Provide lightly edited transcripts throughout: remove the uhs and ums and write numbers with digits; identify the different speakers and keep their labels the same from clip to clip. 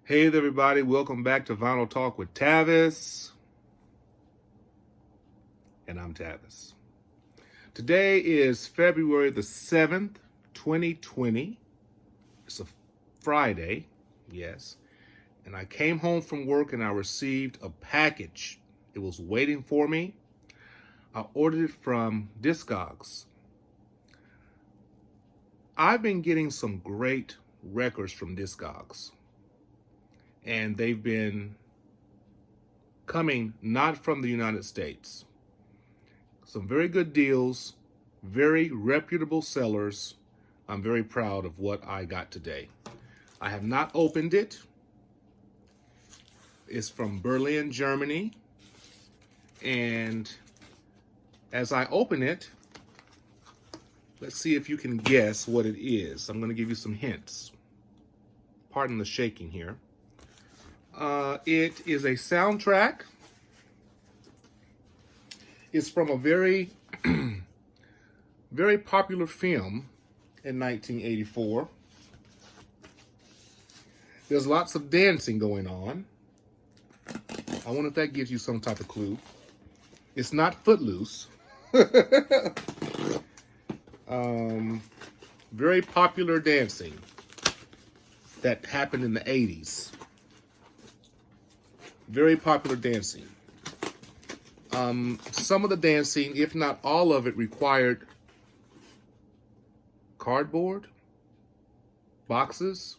Speaker 1: Hey there, everybody. Welcome back to Vinyl Talk with Tavis. And I'm Tavis. Today is February the 7th, 2020. It's a Friday, yes. And I came home from work and I received a package. It was waiting for me. I ordered it from Discogs. I've been getting some great records from Discogs. And they've been coming not from the United States. Some very good deals, very reputable sellers. I'm very proud of what I got today. I have not opened it. It's from Berlin, Germany. And as I open it, let's see if you can guess what it is. I'm going to give you some hints. Pardon the shaking here. It is a soundtrack. It's from a very, very popular film in 1984. There's lots of dancing going on. I wonder if that gives you some type of clue. It's not Footloose. Very popular dancing that happened in the 80s. Very popular dancing. Some of the dancing, if not all of it, required cardboard, boxes.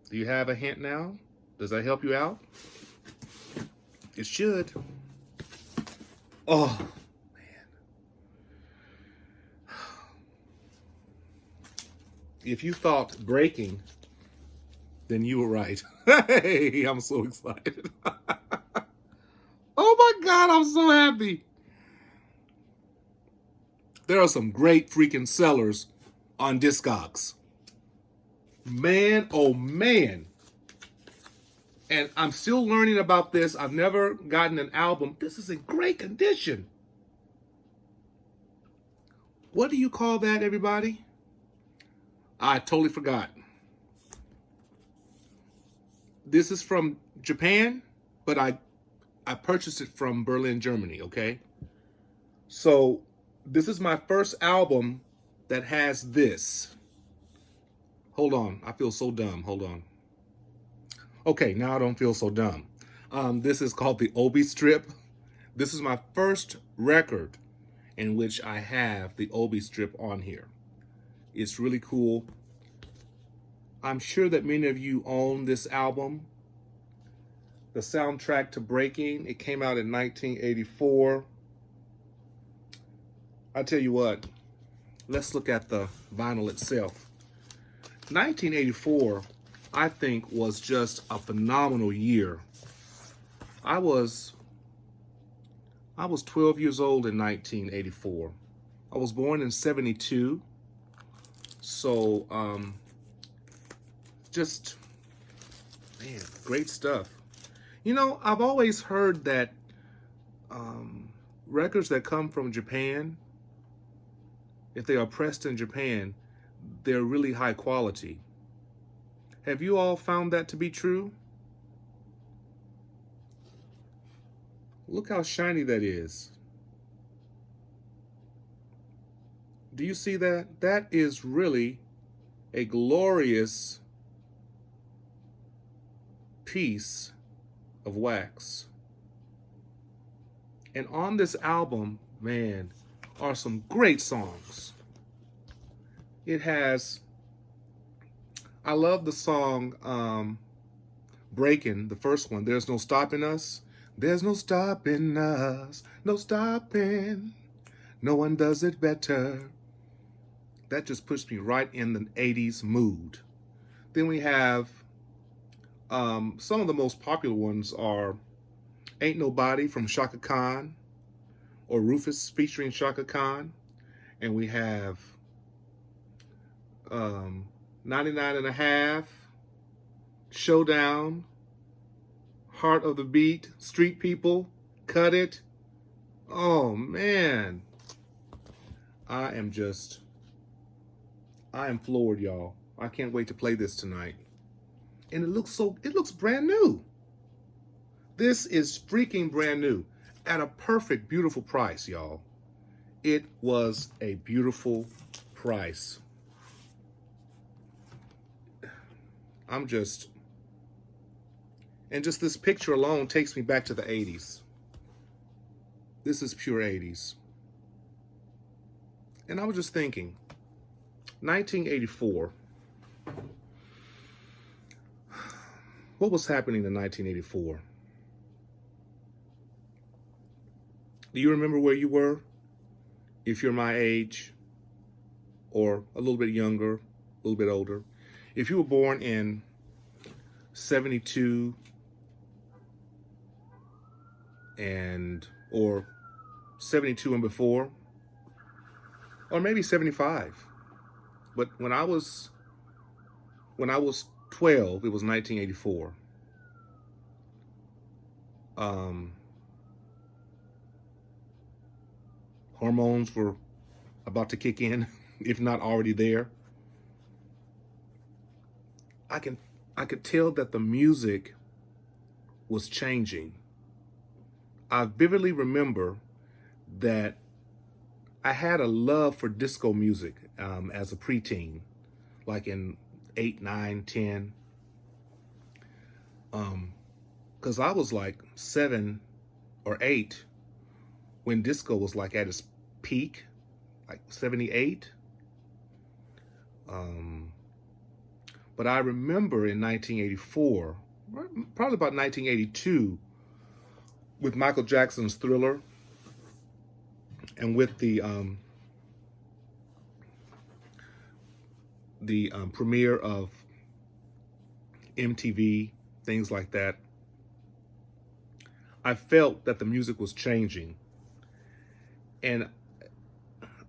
Speaker 1: Do you have a hint now? Does that help you out? It should. Oh, man. If you thought breaking, then you were right. Hey, I'm so excited. Oh my God, I'm so happy. There are some great freaking sellers on Discogs. Man, oh man. And I'm still learning about this. I've never gotten an album. This is in great condition. What do you call that, everybody? I totally forgot. This is from Japan, but I purchased it from Berlin, Germany, okay? So this is my first album that has this. Hold on, I feel so dumb, hold on. Okay, now I don't feel so dumb. This is called the Obi Strip. This is my first record in which I have the Obi Strip on here. It's really cool. I'm sure that many of you own this album. The soundtrack to Breaking, it came out in 1984. I tell you what, let's look at the vinyl itself. 1984, I think, was just a phenomenal year. I was 12 years old in 1984. I was born in 72. So, just, man, great stuff. You know, I've always heard that records that come from Japan, if they are pressed in Japan, they're really high quality. Have you all found that to be true? Look how shiny that is. Do you see that? That is really a glorious piece of wax. And on this album, man, are some great songs. It has, I love the song Breaking', the first one. There's no stopping us. There's no stopping us. No stopping. No one does it better. That just puts me right in the 80s mood. Then we have some of the most popular ones are Ain't Nobody from Chaka Khan, or Rufus featuring Chaka Khan. And we have 99 and a Half, Showdown, Heart of the Beat, Street People, Cut It. Oh man, I am floored, y'all. I can't wait to play this tonight. And it looks brand new. This is freaking brand new at a perfect, beautiful price, y'all. It was a beautiful price. And just this picture alone takes me back to the 80s. This is pure 80s. And I was just thinking, 1984, what was happening in 1984? Do you remember where you were? If you're my age, or a little bit younger, a little bit older. If you were born in 72 or 72 and before, or maybe 75. But when I was 12, it was 1984. Hormones were about to kick in, if not already there. I could tell that the music was changing. I vividly remember that I had a love for disco music as a preteen, like in 8, 9, 10. Because I was like 7 or 8 when disco was like at its peak, like 78. But I remember in 1984, probably about 1982, with Michael Jackson's Thriller, and with the premiere of MTV, things like that, I felt that the music was changing. And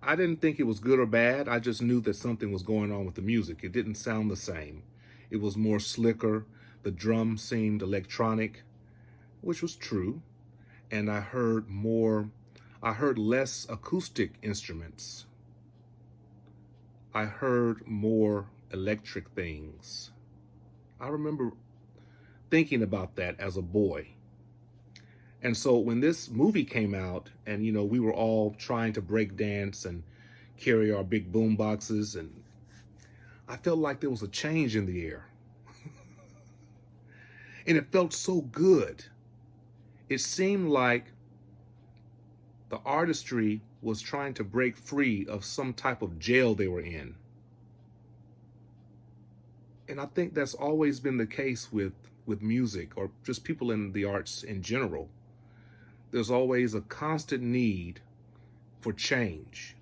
Speaker 1: I didn't think it was good or bad. I just knew that something was going on with the music. It didn't sound the same. It was more slicker. The drums seemed electronic, which was true. And I heard less acoustic instruments. I heard more electric things. I remember thinking about that as a boy. And so when this movie came out, and we were all trying to break dance and carry our big boom boxes, and I felt like there was a change in the air. And it felt so good. It seemed like the artistry was trying to break free of some type of jail they were in. And I think that's always been the case with music, or just people in the arts in general. There's always a constant need for change.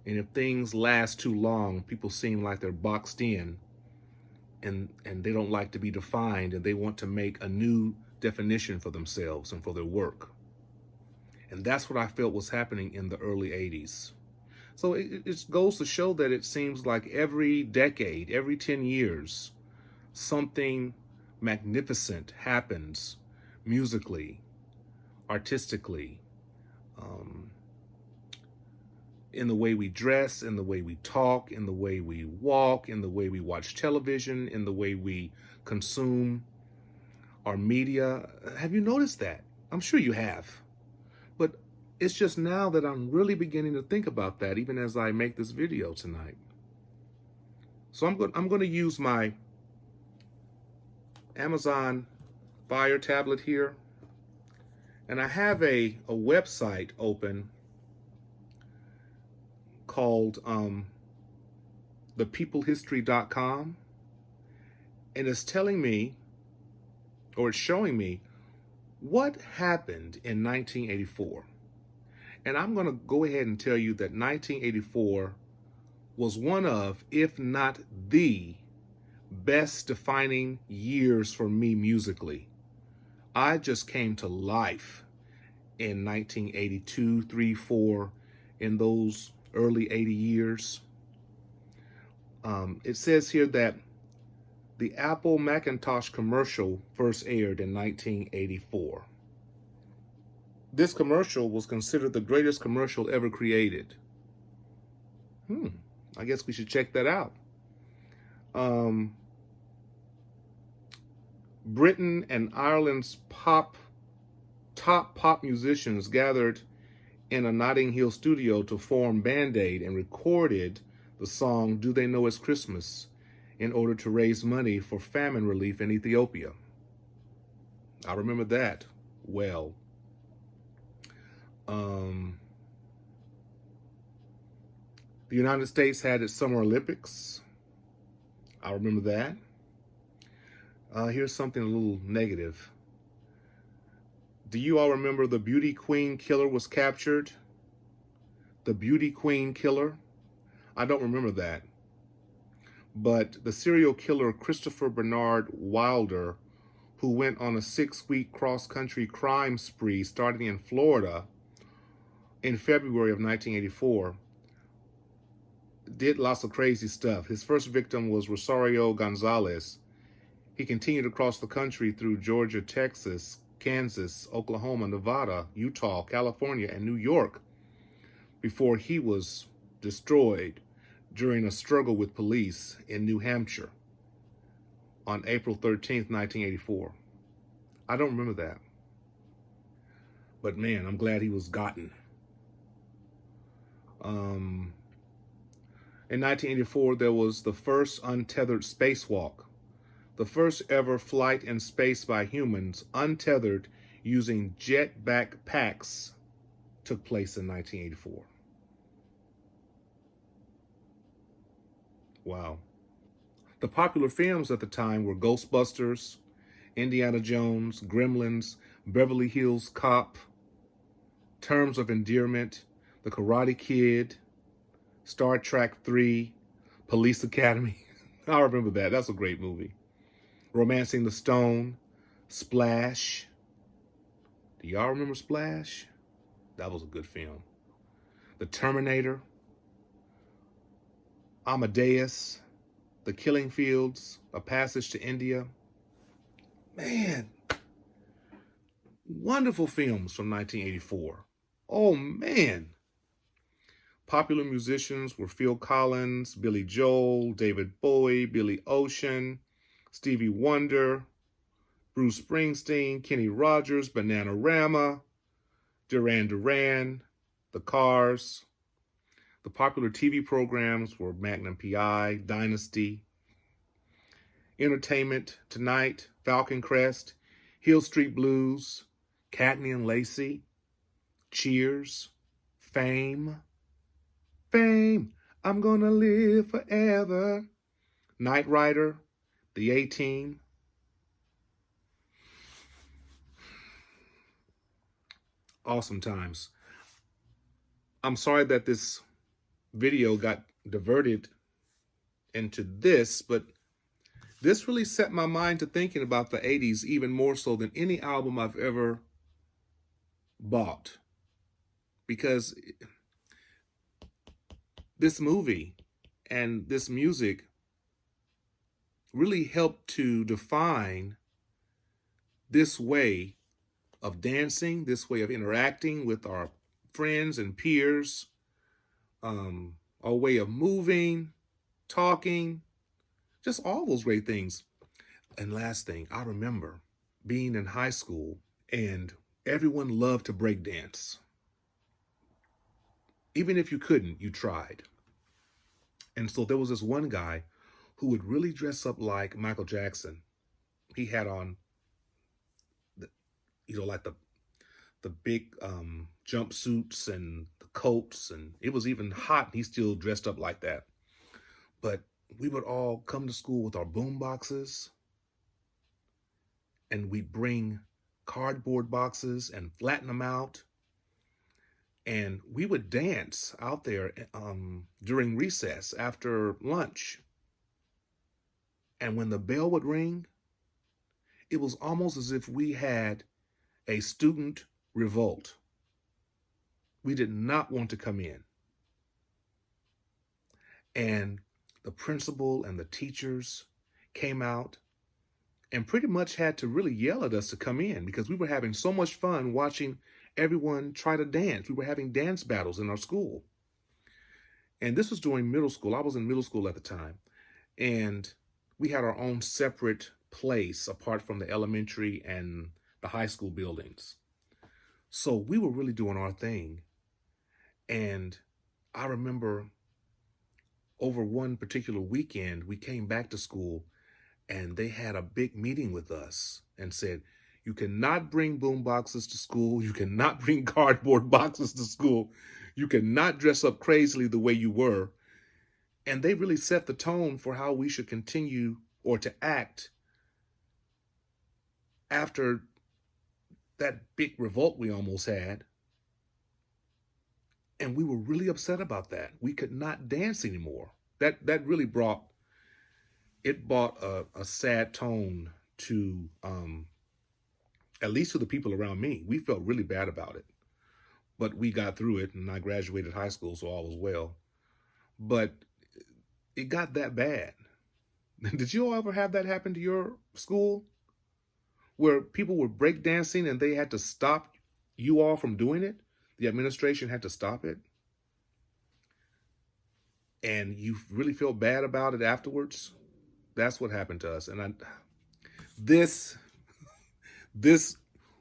Speaker 1: And if things last too long, people seem like they're boxed in, and they don't like to be defined, and they want to make a new definition for themselves and for their work. And that's what I felt was happening in the early 80s. So it goes to show that it seems like every decade, every 10 years, something magnificent happens musically, artistically, in the way we dress, in the way we talk, in the way we walk, in the way we watch television, in the way we consume our media. Have you noticed that? I'm sure you have. But it's just now that I'm really beginning to think about that, even as I make this video tonight. So I'm going to use my Amazon Fire tablet here. And I have a website open called thepeoplehistory.com. And it's telling me, or it's showing me, what happened in 1984. And I'm going to go ahead and tell you that 1984 was one of, if not the best defining years for me musically. I just came to life in 1982, 3, 4, in those early 80 years. It says here that the Apple Macintosh commercial first aired in 1984. This commercial was considered the greatest commercial ever created. I guess we should check that out. Um, Britain and Ireland's top pop musicians gathered in a Notting Hill studio to form Band Aid and recorded the song Do They Know It's Christmas in order to raise money for famine relief in Ethiopia. I remember that well. The United States had its Summer Olympics. I remember that. Here's something a little negative. Do you all remember the Beauty Queen Killer was captured? The Beauty Queen Killer? I don't remember that. But the serial killer Christopher Bernard Wilder, who went on a 6-week cross-country crime spree starting in Florida in February of 1984, did lots of crazy stuff. His first victim was Rosario Gonzalez. He continued across the country through Georgia, Texas, Kansas, Oklahoma, Nevada, Utah, California, and New York before he was destroyed during a struggle with police in New Hampshire on April 13th, 1984. I don't remember that. But man, I'm glad he was gotten. In 1984, there was the first untethered spacewalk. The first ever flight in space by humans, untethered, using jet backpacks, took place in 1984. Wow. The popular films at the time were Ghostbusters, Indiana Jones, Gremlins, Beverly Hills Cop, Terms of Endearment, The Karate Kid, Star Trek III, Police Academy. I remember that. That's a great movie. Romancing the Stone, Splash. Do y'all remember Splash? That was a good film. The Terminator, Amadeus, The Killing Fields, A Passage to India. Man, wonderful films from 1984. Oh man. Popular musicians were Phil Collins, Billy Joel, David Bowie, Billy Ocean, Stevie Wonder, Bruce Springsteen, Kenny Rogers, Bananarama, Duran Duran, The Cars. The popular TV programs were Magnum P.I., Dynasty, Entertainment Tonight, Falcon Crest, Hill Street Blues, Cagney and Lacey, Cheers, Fame, I'm gonna live forever, Knight Rider, The A-Team. Awesome times. I'm sorry that this video got diverted into this, but this really set my mind to thinking about the 80s even more so than any album I've ever bought. Because this movie and this music really helped to define this way of dancing, this way of interacting with our friends and peers, our way of moving, talking, just all those great things. And last thing, I remember being in high school and everyone loved to break dance. Even if you couldn't, you tried. And so there was this one guy who would really dress up like Michael Jackson. He had on, like the big jumpsuits and the coats, and it was even hot. He still dressed up like that. But we would all come to school with our boom boxes, and we'd bring cardboard boxes and flatten them out. And we would dance out there during recess after lunch. And when the bell would ring, it was almost as if we had a student revolt. We did not want to come in. And the principal and the teachers came out and pretty much had to really yell at us to come in because we were having so much fun watching everyone try to dance. We were having dance battles in our school. And this was during middle school. I was in middle school at the time. And we had our own separate place apart from the elementary and the high school buildings. So we were really doing our thing. And I remember over one particular weekend, we came back to school and they had a big meeting with us and said, you cannot bring boom boxes to school. You cannot bring cardboard boxes to school. You cannot dress up crazily the way you were. And they really set the tone for how we should continue or to act after that big revolt we almost had. And we were really upset about that. We could not dance anymore. That really brought a sad tone to at least to the people around me. We felt really bad about it. But we got through it and I graduated high school, so all was well. But it got that bad. Did you all ever have that happen to your school? Where people were breakdancing and they had to stop you all from doing it? The administration had to stop it? And you really feel bad about it afterwards? That's what happened to us. And this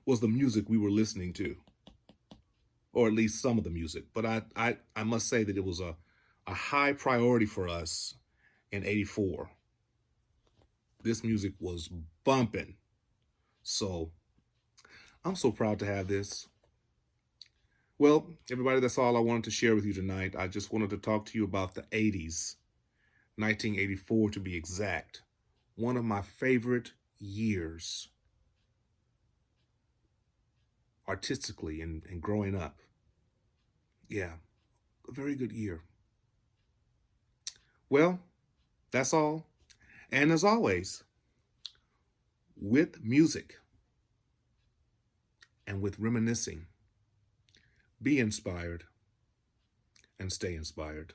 Speaker 1: was the music we were listening to, or at least some of the music. But I must say that it was a high priority for us in '84. This music was bumping. So I'm so proud to have this. Well, everybody, that's all I wanted to share with you tonight. I just wanted to talk to you about the 80s, 1984 to be exact. One of my favorite years artistically and growing up. Yeah, a very good year. Well, that's all. And as always, with music and with reminiscing, be inspired and stay inspired.